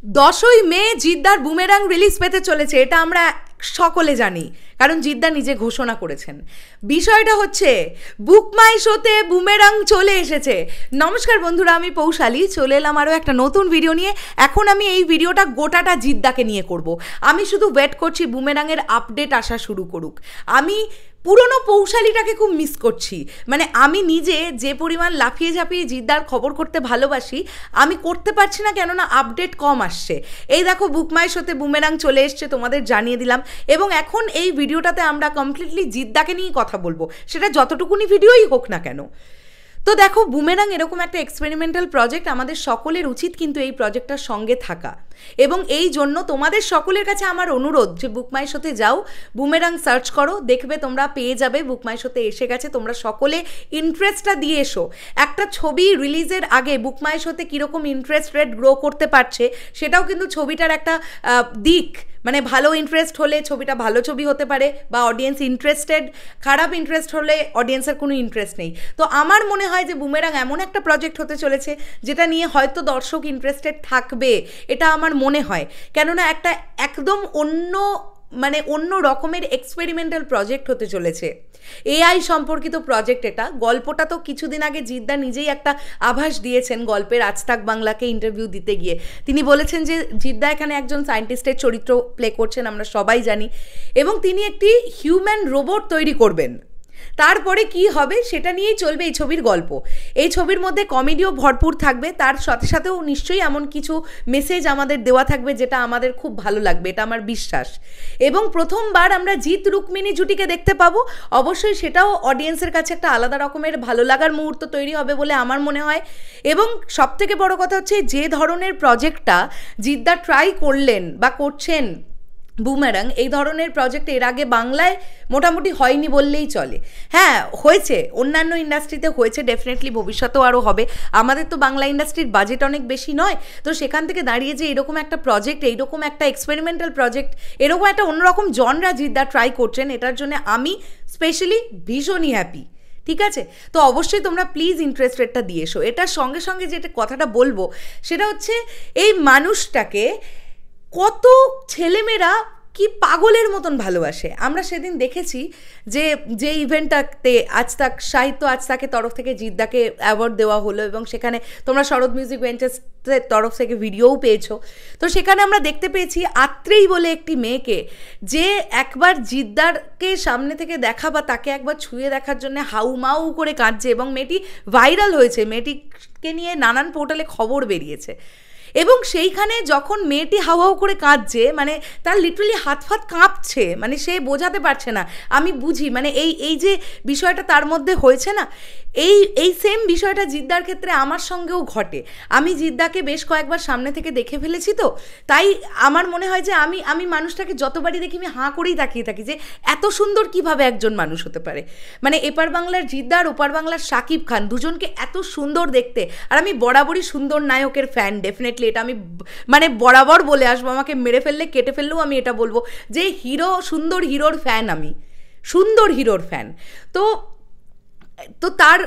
10ই মে জিদ্দার boomerang release পেতে চলেছে, এটা আমরা সকলে জানি, কারণ জিদ্দা নিজে ঘোষণা করেছেন। বিষয়টা হচ্ছে বুক মাই শোতে বুমেরাং চলে এসেছে। নমস্কার বন্ধুরা, আমি পৌশালী, চলে এলাম আরও একটা নতুন ভিডিও নিয়ে। এখন আমি এই ভিডিওটা গোটাটা জিদ্দাকে নিয়ে করব। আমি শুধু ওয়েট করছি বুমেরাংয়ের আপডেট আসা শুরু করুক। আমি পুরনো পৌশালীটাকে খুব মিস করছি। মানে আমি নিজে যে পরিমাণ লাফিয়ে ঝাঁপিয়ে জিদ্দার খবর করতে ভালোবাসি, আমি করতে পারছি না, কেননা আপডেট কম আসছে। এই দেখো বুক মাই শোতে বুমেরাং চলে এসছে, তোমাদের জানিয়ে দিলাম। এবং এখন এই ভিডিওটাতে আমরা কমপ্লিটলি জিদ্দাকে নিয়েই কথা বলবো, সেটা যতটুকুনি ভিডিওই হোক না কেন। তো দেখো, বুমেরাং এরকম একটা এক্সপেরিমেন্টাল প্রজেক্ট, আমাদের সকলের উচিত কিন্তু এই প্রজেক্টটার সঙ্গে থাকা। এবং এই জন্য তোমাদের সকলের কাছে আমার অনুরোধ যে বুক মাই শোতে যাও, বুমেরাং সার্চ করো, দেখবে তোমরা পেয়ে যাবে। বুক মাই শোতে এসে গেছে, তোমরা সকলে ইন্টারেস্টটা দিয়ে এসো। একটা ছবি রিলিজের আগে বুক মাই শোতে কীরকম ইন্টারেস্ট রেট গ্রো করতে পারছে, সেটাও কিন্তু ছবিটার একটা দিক। মানে ভালো ইন্টারেস্ট হলে ছবিটা ভালো ছবি হতে পারে, বা অডিয়েন্স ইন্টারেস্টেড। খারাপ ইন্টারেস্ট হলে অডিয়েন্সের কোনো ইন্টারেস্ট নেই। তো আমার মনে হয় যে বুমেরাং এমন একটা প্রজেক্ট হতে চলেছে যেটা নিয়ে হয়তো দর্শক ইন্টারেস্টেড থাকবে, এটা আমার মনে হয়। কেননা একটা একদম অন্য রকমের এক্সপেরিমেন্টাল প্রজেক্ট হতে চলেছে, এআই সম্পর্কিত প্রজেক্ট। এটা গল্পটা তো কিছুদিন আগে জিদ্দা নিজেই একটা আভাস দিয়েছেন গল্পের, আজ তাক বাংলাকে ইন্টারভিউ দিতে গিয়ে। তিনি বলেছেন যে জিদ্দা এখানে একজন সায়েন্টিস্টের চরিত্র প্লে করছেন, আমরা সবাই জানি, এবং তিনি একটি হিউম্যান রোবট তৈরি করবেন। তারপরে কি হবে সেটা নিয়েই চলবে এই ছবির গল্প। এই ছবির মধ্যে কমেডিও ভরপুর থাকবে, তার সাথে সাথেও নিশ্চয়ই এমন কিছু মেসেজ আমাদের দেওয়া থাকবে যেটা আমাদের খুব ভালো লাগবে, এটা আমার বিশ্বাস। এবং প্রথমবার আমরা জিৎ রুক্মিণী জুটিকে দেখতে পাবো। অবশ্যই সেটাও অডিয়েন্সের কাছে একটা আলাদা রকমের ভালো লাগার মুহূর্ত তৈরি হবে বলে আমার মনে হয়। এবং সবথেকে বড় কথা হচ্ছে, যে ধরনের প্রজেক্টটা জিদ্দা ট্রাই করলেন বা করছেন বুমেরাং, এই ধরনের প্রজেক্ট এর আগে বাংলায় মোটামুটি হয়নি বললেই চলে। হ্যাঁ, হয়েছে, অন্যান্য ইন্ডাস্ট্রিতে হয়েছে, ডেফিনেটলি ভবিষ্যতেও আরও হবে। আমাদের তো বাংলা ইন্ডাস্ট্রির বাজেট অনেক বেশি নয়, তো সেখান থেকে দাঁড়িয়ে যে এরকম একটা প্রজেক্ট, এইরকম একটা এক্সপেরিমেন্টাল প্রজেক্ট, এরকম একটা অন্যরকম জনরা জিদ্দা ট্রাই করছেন, এটার জন্য আমি স্পেশালি ভীষণই হ্যাপি। ঠিক আছে, তো অবশ্যই তোমরা প্লিজ ইন্টারেস্ট রেটটা দিয়ে এসো। এটার সঙ্গে সঙ্গে যেটা কথাটা বলবো সেটা হচ্ছে, এই মানুষটাকে কত ছেলেমেয়েরা কি পাগলের মতন ভালোবাসে। আমরা সেদিন দেখেছি যে ইভেন্টটাতে আজ তাক সাহিত্য আজ তাকের তরফ থেকে জিদ্দাকে অ্যাওয়ার্ড দেওয়া হলো, এবং সেখানে তোমরা শরৎ মিউজিক ভেঞ্চার্সের তরফ থেকে ভিডিওও পেয়েছো। তো সেখানে আমরা দেখতে পেয়েছি আত্রেই বলে একটি মেয়েকে, যে একবার জিদ্দারকে সামনে থেকে দেখা বা তাকে একবার ছুঁয়ে দেখার জন্য হাউমাউ করে কাঁদছে, এবং মেয়েটি ভাইরাল হয়েছে, মেয়েটিকে নিয়ে নানান পোর্টালে খবর বেরিয়েছে। এবং সেইখানে যখন মেয়েটি হাউ করে কাঁদছে, মানে তার লিটারালি হাত ফাত কাঁপছে, মানে সে বোঝাতে পারছে না। আমি বুঝি, মানে এই যে বিষয়টা তার মধ্যে হয়েছে না, এই সেম বিষয়টা জিদ্দার ক্ষেত্রে আমার সঙ্গেও ঘটে। আমি জিদ্দাকে বেশ কয়েকবার সামনে থেকে দেখে ফেলেছি, তো তাই আমার মনে হয় যে আমি মানুষটাকে যতবারই দেখি আমি হাঁ করেই তাকিয়ে থাকি যে এত সুন্দর কিভাবে একজন মানুষ হতে পারে। মানে এপার বাংলার জিদ্দা আর ওপার বাংলার শাকিব খান, দুজনকে এত সুন্দর দেখতে। আর আমি বরাবরই সুন্দর নায়কের ফ্যান, ডেফিনেটলি এটা আমি মানে বরাবর বলে আসবো। আমাকে মেরে ফেললে কেটে ফেললেও আমি এটা বলবো যে সুন্দর হিরোর ফ্যান, আমি সুন্দর হিরোর ফ্যান। তো তার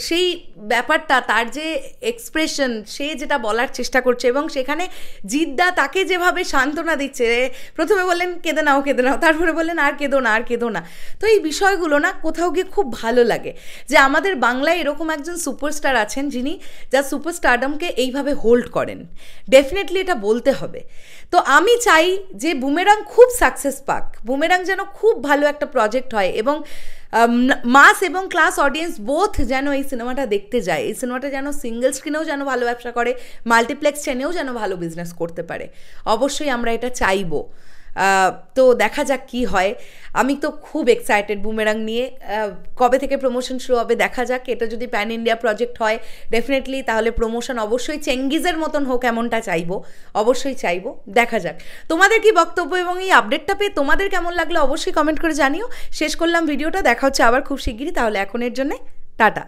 সেই ব্যাপারটা, তার যে এক্সপ্রেশন, সে যেটা বলার চেষ্টা করছে, এবং সেখানে জিদ্দা তাকে যেভাবে সান্ত্বনা দিচ্ছে, প্রথমে বললেন কেঁদে নাও, তারপরে বললেন আর কেঁদো না। তো এই বিষয়গুলো না কোথাও গিয়ে খুব ভালো লাগে, যে আমাদের বাংলায় এরকম একজন সুপারস্টার আছেন যিনি যার সুপারস্টারডমকে এইভাবে হোল্ড করেন। ডেফিনেটলি এটা বলতে হবে। তো আমি চাই যে বুমেরাং খুব সাকসেস পাক, বুমেরাং যেন খুব ভালো একটা প্রজেক্ট হয়, এবং মাস এবং ক্লাস অডিয়েন্স বোথ যেন এই সিনেমাটা দেখতে যায়। এই সিনেমাটা যেন সিঙ্গেল স্ক্রিনেও যেন ভালো ব্যবসা করে, মাল্টিপ্লেক্স চেনেও যেন ভালো বিজনেস করতে পারে। অবশ্যই আমরা এটা চাইবো। তো দেখা যাক কি হয়। আমি তো খুব এক্সাইটেড বুমেরাং নিয়ে। কবে থেকে প্রমোশন শুরু হবে দেখা যাক। এটা যদি প্যান ইন্ডিয়া প্রজেক্ট হয় ডেফিনেটলি, তাহলে প্রমোশন অবশ্যই চেঙ্গিজের মতন হোক, এমনটা চাইবো, অবশ্যই চাইবো। দেখা যাক তোমাদের কি বক্তব্য, এবং এই আপডেটটা পেয়ে তোমাদের কেমন লাগলো অবশ্যই কমেন্ট করে জানিও। শেষ করলাম ভিডিওটা, দেখা হচ্ছে আবার খুব শিগগিরই। তাহলে এখনের জন্যে টাটা।